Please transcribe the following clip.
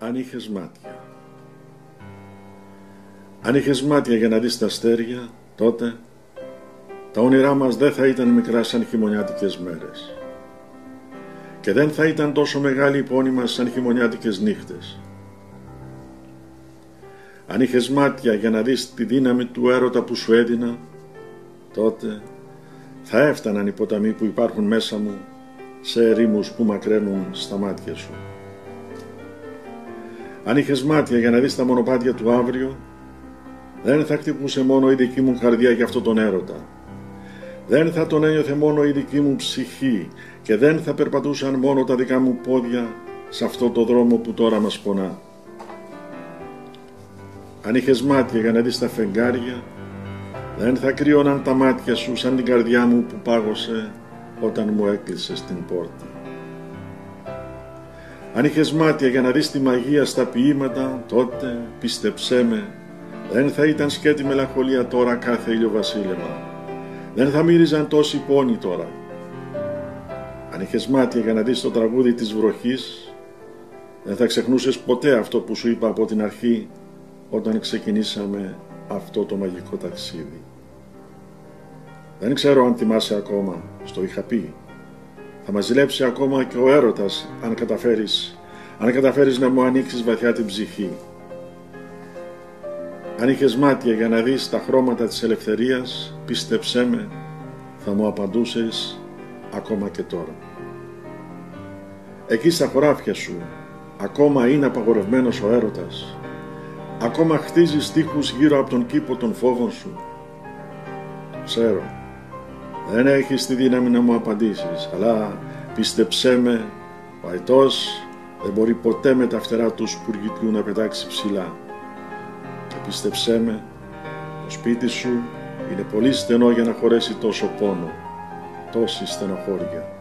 Αν είχες μάτια. Αν είχες μάτια για να δεις τα αστέρια, τότε τα όνειρά μας δεν θα ήταν μικρά σαν χειμωνιάτικες μέρες και δεν θα ήταν τόσο μεγάλη η πόνη μας σαν χειμωνιάτικες νύχτες. Αν είχες μάτια για να δεις τη δύναμη του έρωτα που σου έδινα, τότε θα έφταναν οι ποταμοί που υπάρχουν μέσα μου σε ερήμους που μακραίνουν στα μάτια σου. Αν είχες μάτια για να δεις τα μονοπάτια του αύριο, δεν θα χτυπούσε μόνο η δική μου καρδιά για αυτό τον έρωτα. Δεν θα τον ένιωθε μόνο η δική μου ψυχή και δεν θα περπατούσαν μόνο τα δικά μου πόδια σε αυτό το δρόμο που τώρα μας πονά. Αν είχες μάτια για να δεις τα φεγγάρια, δεν θα κρύωναν τα μάτια σου σαν την καρδιά μου που πάγωσε όταν μου έκλεισες την πόρτα. Αν είχες μάτια για να δεις τη μαγεία στα ποίηματα, τότε, πίστεψέ με, δεν θα ήταν σκέτη μελαγχολία τώρα κάθε ηλιοβασίλεμα. Δεν θα μύριζαν τόση πόνη τώρα. Αν είχες μάτια για να δεις το τραγούδι της βροχής, δεν θα ξεχνούσες ποτέ αυτό που σου είπα από την αρχή όταν ξεκινήσαμε αυτό το μαγικό ταξίδι. Δεν ξέρω αν θυμάσαι ακόμα, στο είχα πει. Θα μας ζηλέψει ακόμα και ο έρωτας αν καταφέρεις να μου ανοίξεις βαθιά την ψυχή. Αν είχες μάτια για να δεις τα χρώματα της ελευθερίας, πίστεψέ με, θα μου απαντούσες ακόμα και τώρα. Εκεί στα χωράφια σου ακόμα είναι απαγορευμένος ο έρωτας. Ακόμα χτίζεις τείχους γύρω από τον κήπο των φόβων σου. Ξέρω, δεν έχεις τη δύναμη να μου απαντήσεις, αλλά πίστεψέ με, ο αητός δεν μπορεί ποτέ με τα φτερά του σπουργητιού να πετάξει ψηλά. Και πίστεψέ με, το σπίτι σου είναι πολύ στενό για να χωρέσει τόσο πόνο, τόση στενοχώρια.